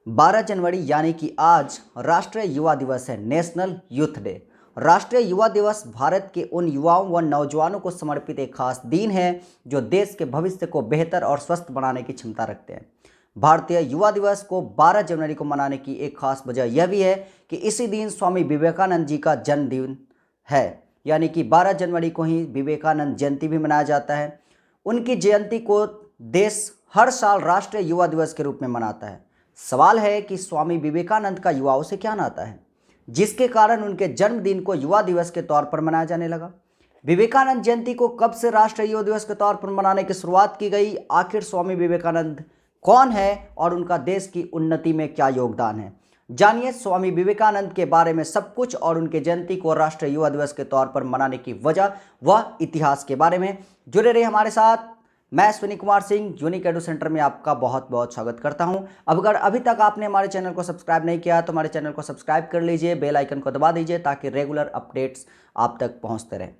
12 जनवरी यानी कि आज राष्ट्रीय युवा दिवस है, नेशनल यूथ डे। राष्ट्रीय युवा दिवस भारत के उन युवाओं व नौजवानों को समर्पित एक खास दिन है जो देश के भविष्य को बेहतर और स्वस्थ बनाने की क्षमता रखते हैं। भारतीय युवा दिवस को 12 जनवरी को मनाने की एक खास वजह यह भी है कि इसी दिन स्वामी विवेकानंद जी का जन्मदिन है, यानी कि 12 जनवरी को ही विवेकानंद जयंती भी मनाया जाता है। उनकी जयंती को देश हर साल राष्ट्रीय युवा दिवस के रूप में मनाता है। सवाल है कि स्वामी विवेकानंद का युवाओं से क्या नाता है, जिसके कारण उनके जन्मदिन को युवा दिवस के तौर पर मनाया जाने लगा। विवेकानंद जयंती को कब से राष्ट्रीय युवा दिवस के तौर पर मनाने की शुरुआत की गई, आखिर स्वामी विवेकानंद कौन है और उनका देश की उन्नति में क्या योगदान है, जानिए स्वामी विवेकानंद के बारे में सब कुछ और उनके जयंती को राष्ट्रीय युवा दिवस के तौर पर मनाने की वजह व इतिहास के बारे में। जुड़े रहिए हमारे साथ। मैं Ashwini Kumar Singh unique edu centre में आपका बहुत बहुत स्वागत करता हूं। अब अगर अभी तक आपने हमारे चैनल को सब्सक्राइब नहीं किया तो हमारे चैनल को सब्सक्राइब कर लीजिए, बेल आइकन को दबा दीजिए ताकि रेगुलर अपडेट्स आप तक पहुंचते रहें।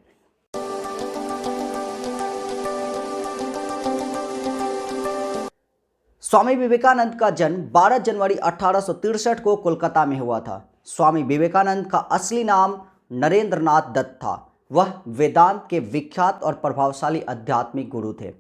स्वामी विवेकानंद का जन्म 12 जनवरी 1863 को कोलकाता में हुआ था। स्वामी विवेकानंद का असली नाम नरेंद्र नाथ दत्त था। वह वेदांत के विख्यात और प्रभावशाली आध्यात्मिक गुरु थे।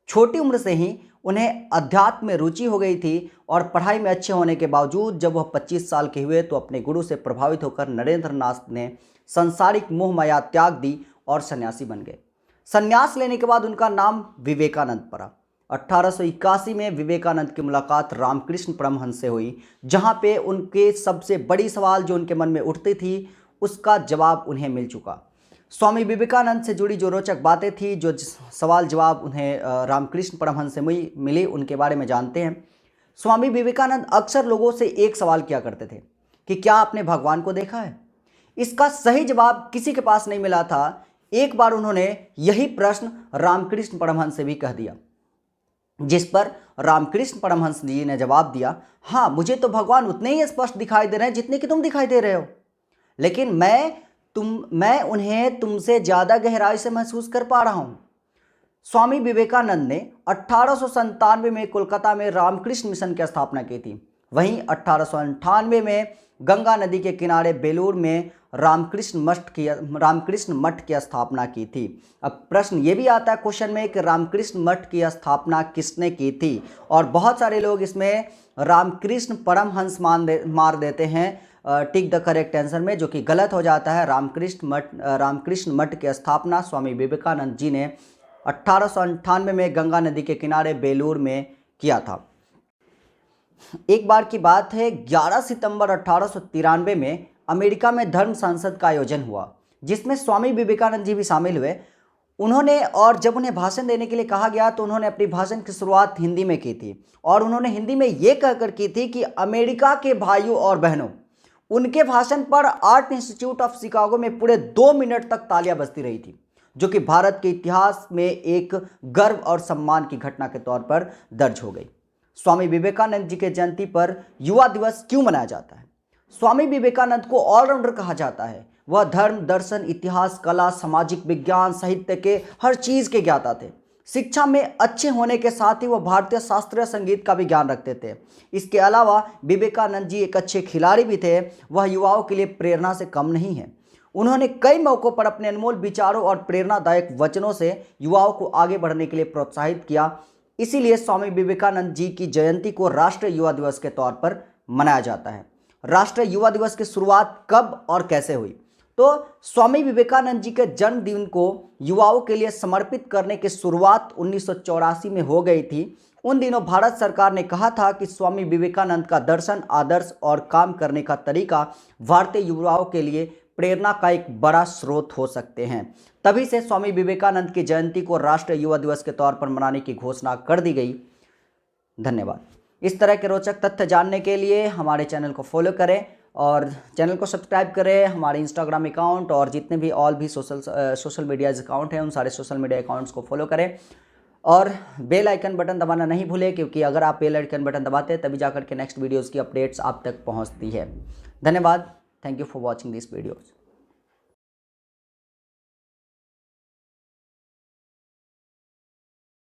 छोटी उम्र से ही उन्हें अध्यात्म में रुचि हो गई थी और पढ़ाई में अच्छे होने के बावजूद जब वह 25 साल के हुए तो अपने गुरु से प्रभावित होकर नरेंद्र नाथ ने सांसारिक मोह माया त्याग दी और सन्यासी बन गए। सन्यास लेने के बाद उनका नाम विवेकानंद पड़ा। 1881 में विवेकानंद की मुलाकात रामकृष्ण परमहंस से हुई, जहां पे उनके सबसे बड़ी सवाल जो उनके मन में उठती थी उसका जवाब उन्हें मिल चुका। स्वामी विवेकानंद से जुड़ी जो रोचक बातें थी, जो सवाल जवाब उन्हें रामकृष्ण परमहंस से मिली, उनके बारे में जानते हैं। स्वामी विवेकानंद अक्सर लोगों से एक सवाल किया करते थे कि क्या आपने भगवान को देखा है। इसका सही जवाब किसी के पास नहीं मिला था। एक बार उन्होंने यही प्रश्न रामकृष्ण परमहंस से भी कह दिया, जिस पर रामकृष्ण परमहंस जी ने जवाब दिया, हाँ मुझे तो भगवान उतने ही स्पष्ट दिखाई दे रहे हैं जितने कि तुम दिखाई दे रहे हो, लेकिन मैं उन्हें तुमसे ज्यादा गहराई से महसूस कर पा रहा हूं। स्वामी विवेकानंद ने 1897 में कोलकाता में रामकृष्ण मिशन की स्थापना की थी। वहीं 1898 में गंगा नदी के किनारे बेलूर में रामकृष्ण मठ की स्थापना की थी। अब प्रश्न ये भी आता है क्वेश्चन में कि रामकृष्ण मठ की स्थापना किसने की थी, और बहुत सारे लोग इसमें रामकृष्ण परमहंस मार देते हैं टिक द करेक्ट आंसर में, जो कि गलत हो जाता है। रामकृष्ण मठ की स्थापना स्वामी विवेकानंद जी ने 1898 में गंगा नदी के किनारे बेलूर में किया था। एक बार की बात है, 11 सितंबर 1893 में अमेरिका में धर्म संसद का आयोजन हुआ, जिसमें स्वामी विवेकानंद जी भी शामिल हुए। और जब उन्हें भाषण देने के लिए कहा गया तो उन्होंने अपनी भाषण की शुरुआत हिंदी में की थी, और उन्होंने हिंदी में ये कहकर की थी कि अमेरिका के भाइयों और बहनों, उनके भाषण पर आर्ट इंस्टीट्यूट ऑफ शिकागो में पूरे 2 मिनट तक तालियां बजती रही थी, जो कि भारत के इतिहास में एक गर्व और सम्मान की घटना के तौर पर दर्ज हो गई। स्वामी विवेकानंद जी के जयंती पर युवा दिवस क्यों मनाया जाता है? स्वामी विवेकानंद को ऑलराउंडर कहा जाता है। वह धर्म, दर्शन, इतिहास, कला, सामाजिक विज्ञान, साहित्य के हर चीज के ज्ञाता थे। शिक्षा में अच्छे होने के साथ ही वह भारतीय शास्त्रीय संगीत का भी ज्ञान रखते थे। इसके अलावा विवेकानंद जी एक अच्छे खिलाड़ी भी थे। वह युवाओं के लिए प्रेरणा से कम नहीं है। उन्होंने कई मौकों पर अपने अनमोल विचारों और प्रेरणादायक वचनों से युवाओं को आगे बढ़ने के लिए प्रोत्साहित किया। इसीलिए स्वामी विवेकानंद जी की जयंती को राष्ट्रीय युवा दिवस के तौर पर मनाया जाता है। राष्ट्रीय युवा दिवस की शुरुआत कब और कैसे हुई? तो स्वामी विवेकानंद जी के जन्मदिन को युवाओं के लिए समर्पित करने की शुरुआत 1984 में हो गई थी। उन दिनों भारत सरकार ने कहा था कि स्वामी विवेकानंद का दर्शन, आदर्श और काम करने का तरीका भारतीय युवाओं के लिए प्रेरणा का एक बड़ा स्रोत हो सकते हैं। तभी से स्वामी विवेकानंद की जयंती को राष्ट्रीय युवा दिवस के तौर पर मनाने की घोषणा कर दी गई। धन्यवाद। इस तरह के रोचक तथ्य जानने के लिए हमारे चैनल को फॉलो करें और चैनल को सब्सक्राइब करें। हमारे इंस्टाग्राम अकाउंट और जितने भी भी सोशल मीडिया अकाउंट हैं, उन सारे सोशल मीडिया अकाउंट्स को फॉलो करें और बेल आइकन बटन दबाना नहीं भूलें, क्योंकि अगर आप बेल आइकन बटन दबाते हैं तभी जाकर के नेक्स्ट वीडियोज़ की अपडेट्स आप तक पहुँचती है। धन्यवाद। Thank you for watching this videos.